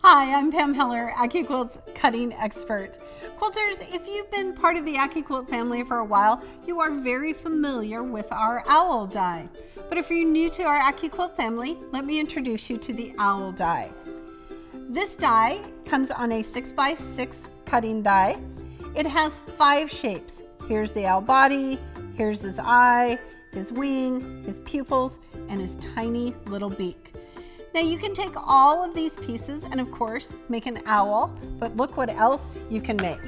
Hi, I'm Pam Heller, AccuQuilt's cutting expert. Quilters, if you've been part of the AccuQuilt family for a while, you are very familiar with our owl die. But if you're new to our AccuQuilt family, let me introduce you to the owl die. This die comes on a 6x6 cutting die. It has 5 shapes. Here's the owl body, here's his eye, his wing, his pupils, and his tiny little beak. Now you can take all of these pieces and of course make an owl, but look what else you can make.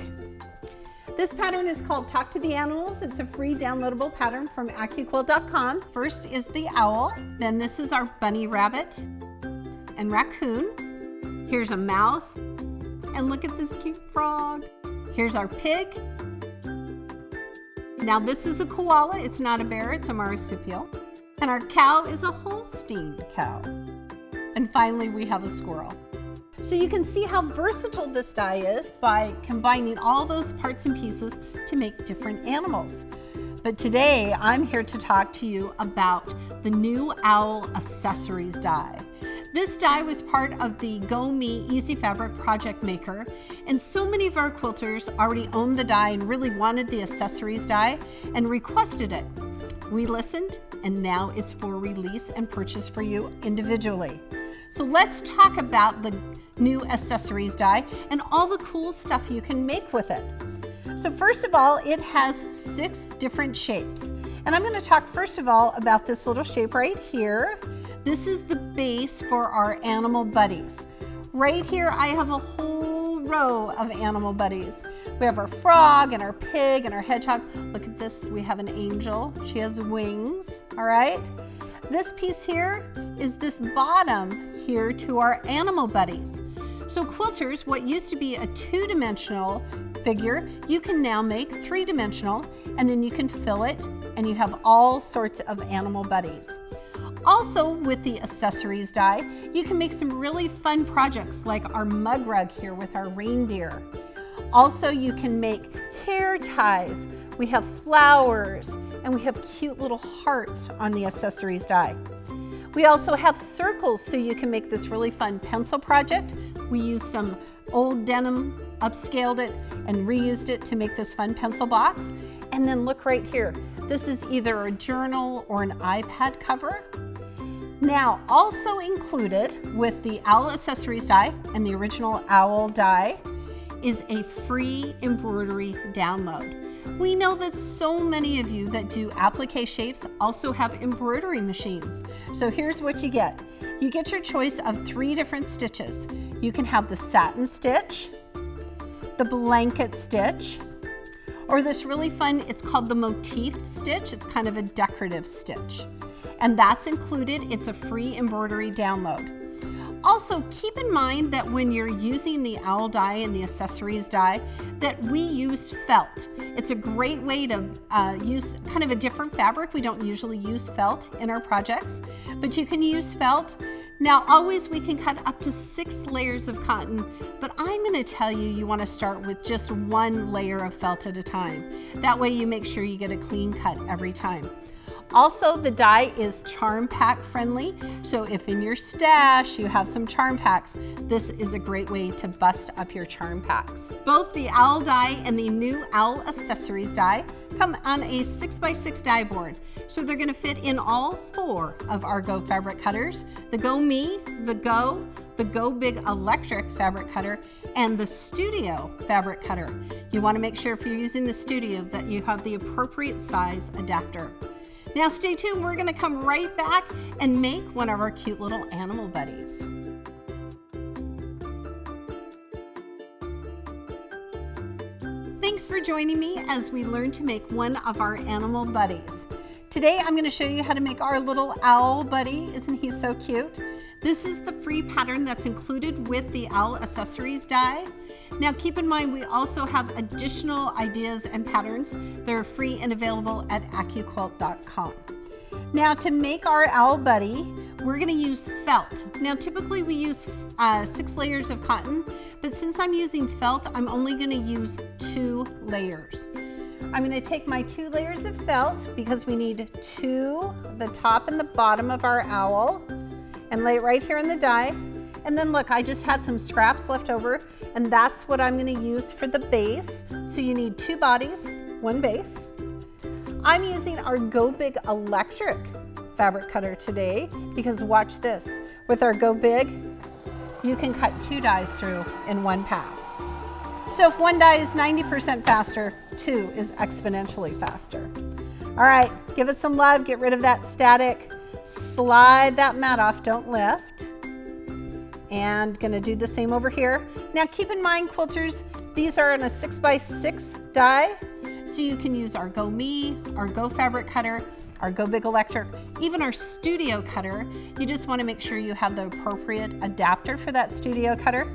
This pattern is called Talk to the Animals. It's a free downloadable pattern from AccuQuilt.com. First is the owl, then this is our bunny rabbit and raccoon. Here's a mouse, and look at this cute frog. Here's our pig. Now this is a koala, it's not a bear, it's a marsupial. And our cow is a Holstein cow. And finally, we have a squirrel. So you can see how versatile this die is by combining all those parts and pieces to make different animals. But today, I'm here to talk to you about the new owl accessories die. This die was part of the Go Me Easy Fabric Project Maker, and so many of our quilters already owned the die and really wanted the accessories die and requested it. We listened, and now it's for release and purchase for you individually. So let's talk about the new accessories die and all the cool stuff you can make with it. So first of all, it has 6 different shapes. And I'm going to talk first of all about this little shape right here. This is the base for our animal buddies. Right here, I have a whole row of animal buddies. We have our frog and our pig and our hedgehog. Look at this, we have an angel. She has wings, all right? This piece here is this bottom here to our animal buddies. So quilters, what used to be a 2-dimensional figure, you can now make 3-dimensional, and then you can fill it and you have all sorts of animal buddies. Also with the accessories die, you can make some really fun projects like our mug rug here with our reindeer. Also you can make hair ties, we have flowers, and we have cute little hearts on the accessories die. We also have circles, so you can make this really fun pencil project. We used some old denim, upscaled it, and reused it to make this fun pencil box. And then look right here. This is either a journal or an iPad cover. Now, also included with the owl accessories die and the original owl die is a free embroidery download. We know that so many of you that do applique shapes also have embroidery machines. So here's what you get. You get your choice of 3 different stitches. You can have the satin stitch, the blanket stitch, or this really fun, it's called the motif stitch. It's kind of a decorative stitch. And that's included, it's a free embroidery download. Also, keep in mind that when you're using the owl die and the accessories die, that we use felt. It's a great way to use kind of a different fabric. We don't usually use felt in our projects, but you can use felt. Now, always we can cut up to 6 layers of cotton, but I'm going to tell you, you want to start with just 1 layer of felt at a time. That way you make sure you get a clean cut every time. Also, the die is charm pack friendly, so if in your stash you have some charm packs, this is a great way to bust up your charm packs. Both the owl die and the new owl accessories die come on a 6x6 die board, so they're going to fit in all 4 of our Go fabric cutters: the Go Me, the Go Big electric fabric cutter, and the Studio fabric cutter. You want to make sure if you're using the Studio that you have the appropriate size adapter. Now stay tuned, we're gonna come right back and make one of our cute little animal buddies. Thanks for joining me as we learn to make one of our animal buddies. Today I'm gonna show you how to make our little owl buddy. Isn't he so cute? This is the free pattern that's included with the owl accessories die. Now keep in mind we also have additional ideas and patterns that are free and available at AccuQuilt.com. Now to make our owl buddy, we're going to use felt. Now typically we use 6 layers of cotton, but since I'm using felt, I'm only going to use 2 layers. I'm going to take my 2 layers of felt because we need 2, the top and the bottom of our owl, and lay it right here in the die. And then look, I just had some scraps left over, and that's what I'm gonna use for the base. So you need 2 bodies, 1 base. I'm using our Go Big electric fabric cutter today because watch this. With our Go Big, you can cut 2 dies through in 1 pass. So if 1 die is 90% faster, 2 is exponentially faster. All right, give it some love, get rid of that static, slide that mat off, don't lift. And gonna do the same over here. Now keep in mind, quilters, these are on a 6x6 die, so you can use our Go Me, our Go fabric cutter, our Go Big electric, even our studio cutter. You just wanna make sure you have the appropriate adapter for that studio cutter.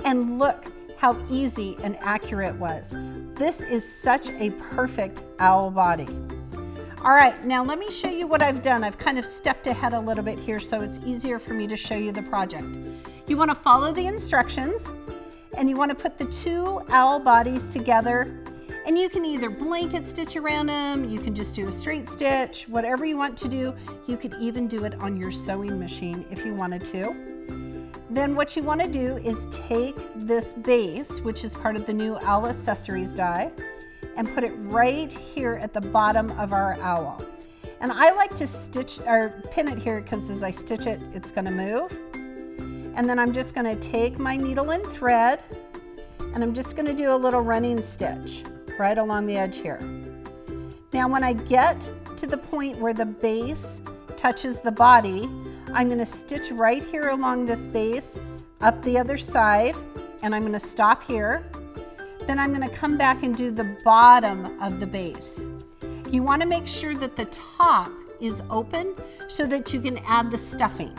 And look how easy and accurate it was. This is such a perfect owl body. All right, now let me show you what I've done. I've kind of stepped ahead a little bit here so it's easier for me to show you the project. You wanna follow the instructions and you wanna put the 2 owl bodies together, and you can either blanket stitch around them, you can just do a straight stitch, whatever you want to do. You could even do it on your sewing machine if you wanted to. Then what you wanna do is take this base, which is part of the new owl accessories die, and put it right here at the bottom of our owl. And I like to stitch or pin it here because as I stitch it, it's gonna move. And then I'm just gonna take my needle and thread, and I'm just gonna do a little running stitch right along the edge here. Now when I get to the point where the base touches the body, I'm gonna stitch right here along this base, up the other side, and I'm gonna stop here. Then I'm gonna come back and do the bottom of the base. You wanna make sure that the top is open so that you can add the stuffing.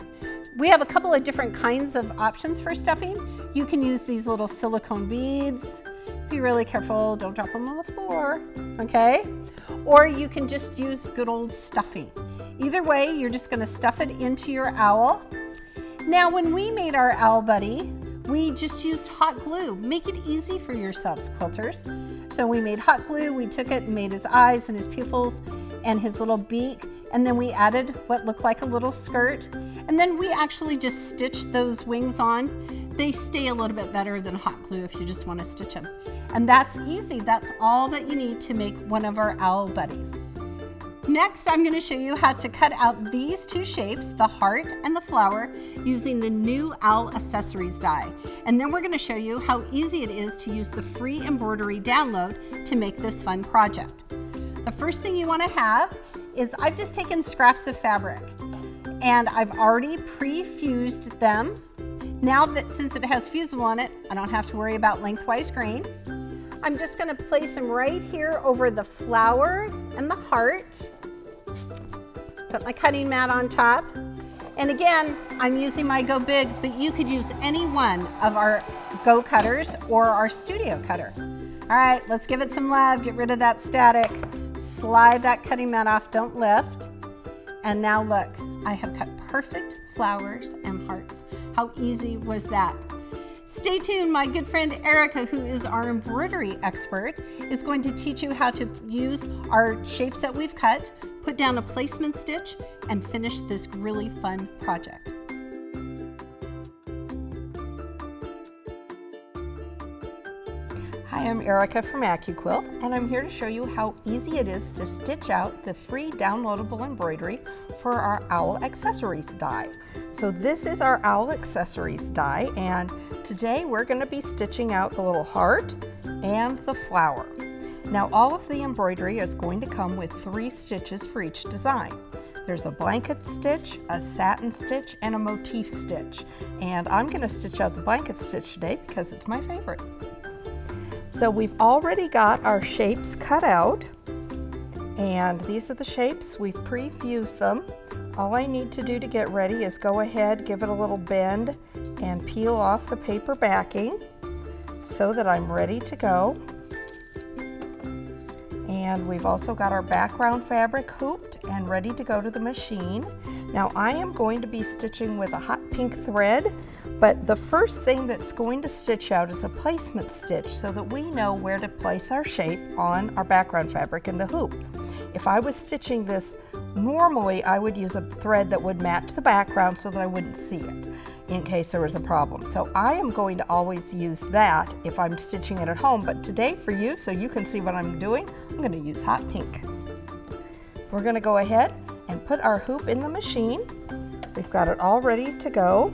We have a couple of different kinds of options for stuffing. You can use these little silicone beads. Be really careful, don't drop them on the floor, okay? Or you can just use good old stuffing. Either way, you're just gonna stuff it into your owl. Now, when we made our owl buddy, we just used hot glue. Make it easy for yourselves, quilters. So we made hot glue, we took it and made his eyes and his pupils and his little beak, and then we added what looked like a little skirt. And then we actually just stitched those wings on. They stay a little bit better than hot glue if you just want to stitch them. And that's easy, that's all that you need to make one of our owl buddies. Next, I'm going to show you how to cut out these 2 shapes, the heart and the flower, using the new owl accessories die. And then we're going to show you how easy it is to use the free embroidery download to make this fun project. The first thing you want to have is I've just taken scraps of fabric and I've already pre-fused them. Now that since it has fusible on it, I don't have to worry about lengthwise grain. I'm just going to place them right here over the flower and the heart. Put my cutting mat on top. And again, I'm using my Go Big, but you could use any one of our Go cutters or our studio cutter. All right, let's give it some love, get rid of that static, slide that cutting mat off, don't lift. And now look, I have cut perfect flowers and hearts. How easy was that? Stay tuned, my good friend Erica, who is our embroidery expert, is going to teach you how to use our shapes that we've cut, put down a placement stitch, and finish this really fun project. Hi, I'm Erica from AccuQuilt, and I'm here to show you how easy it is to stitch out the free downloadable embroidery for our owl accessories die. So this is our owl accessories die, and today we're going to be stitching out the little heart and the flower. Now all of the embroidery is going to come with 3 stitches for each design. There's a blanket stitch, a satin stitch, and a motif stitch. And I'm going to stitch out the blanket stitch today because it's my favorite. So we've already got our shapes cut out, and these are the shapes. We've pre-fused them. All I need to do to get ready is go ahead, give it a little bend, and peel off the paper backing so that I'm ready to go. And we've also got our background fabric hooped and ready to go to the machine. Now I am going to be stitching with a hot pink thread, but the first thing that's going to stitch out is a placement stitch so that we know where to place our shape on our background fabric in the hoop. If I was stitching this Normally, I would use a thread that would match the background so that I wouldn't see it in case there was a problem. So I am going to always use that if I'm stitching it at home, but today for you, so you can see what I'm doing, I'm going to use hot pink. We're going to go ahead and put our hoop in the machine. We've got it all ready to go.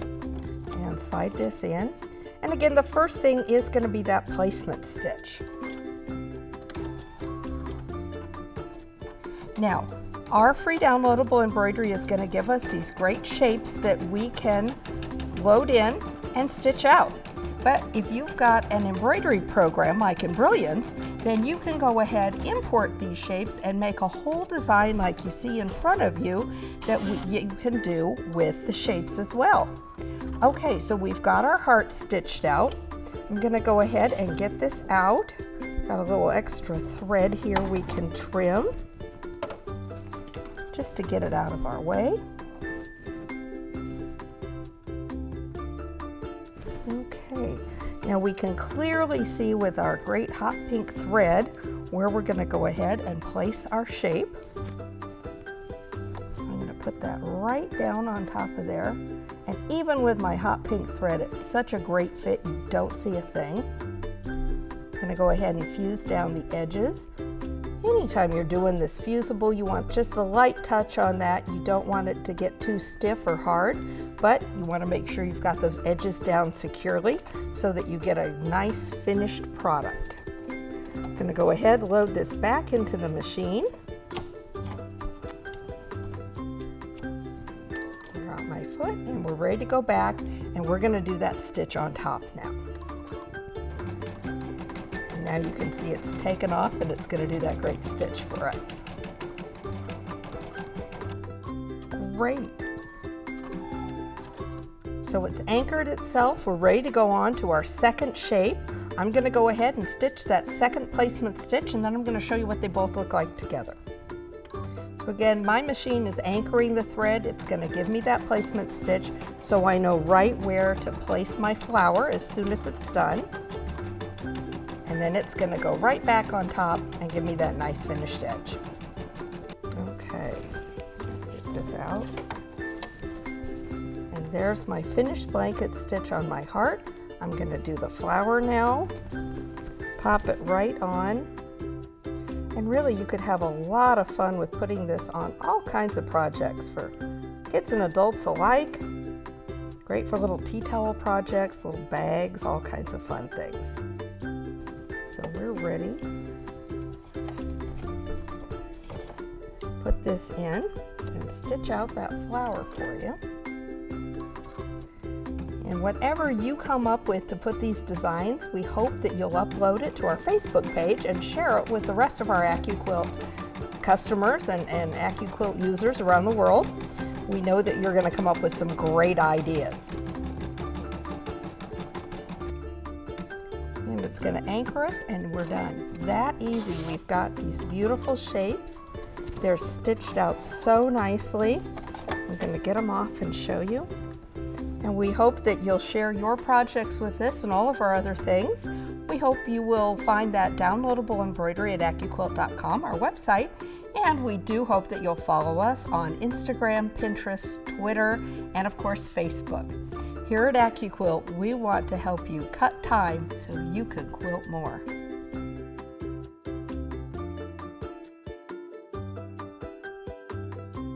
And slide this in. And again, the first thing is going to be that placement stitch. Now, our free downloadable embroidery is going to give us these great shapes that we can load in and stitch out. But if you've got an embroidery program like Embrilliance, then you can go ahead, import these shapes, and make a whole design like you see in front of you that you can do with the shapes as well. Okay, so we've got our heart stitched out. I'm going to go ahead and get this out. Got a little extra thread here we can trim, just to get it out of our way. Okay, now we can clearly see with our great hot pink thread where we're going to go ahead and place our shape. I'm going to put that right down on top of there. And even with my hot pink thread, it's such a great fit, you don't see a thing. I'm going to go ahead and fuse down the edges. Anytime you're doing this fusible, you want just a light touch on that. You don't want it to get too stiff or hard, but you want to make sure you've got those edges down securely so that you get a nice finished product. I'm going to go ahead and load this back into the machine. Drop my foot and we're ready to go back, and we're going to do that stitch on top now. Now you can see it's taken off and it's going to do that great stitch for us. Great. So it's anchored itself. We're ready to go on to our second shape. I'm going to go ahead and stitch that second placement stitch, and then I'm going to show you what they both look like together. So again, my machine is anchoring the thread. It's going to give me that placement stitch so I know right where to place my flower as soon as it's done. And then it's going to go right back on top and give me that nice finished edge. Okay, get this out. And there's my finished blanket stitch on my heart. I'm going to do the flower now. Pop it right on. And really you could have a lot of fun with putting this on all kinds of projects for kids and adults alike. Great for little tea towel projects, little bags, all kinds of fun things. So we're ready. Put this in and stitch out that flower for you. And whatever you come up with to put these designs, we hope that you'll upload it to our Facebook page and share it with the rest of our AccuQuilt customers and AccuQuilt users around the world. We know that you're going to come up with some great ideas. And it's going to anchor us and we're done. That easy. We've got these beautiful shapes. They're stitched out so nicely. I'm going to get them off and show you. And we hope that you'll share your projects with this and all of our other things. We hope you will find that downloadable embroidery at AccuQuilt.com, our website. And we do hope that you'll follow us on Instagram, Pinterest, Twitter, and of course Facebook. Here at AccuQuilt, we want to help you cut time so you can quilt more.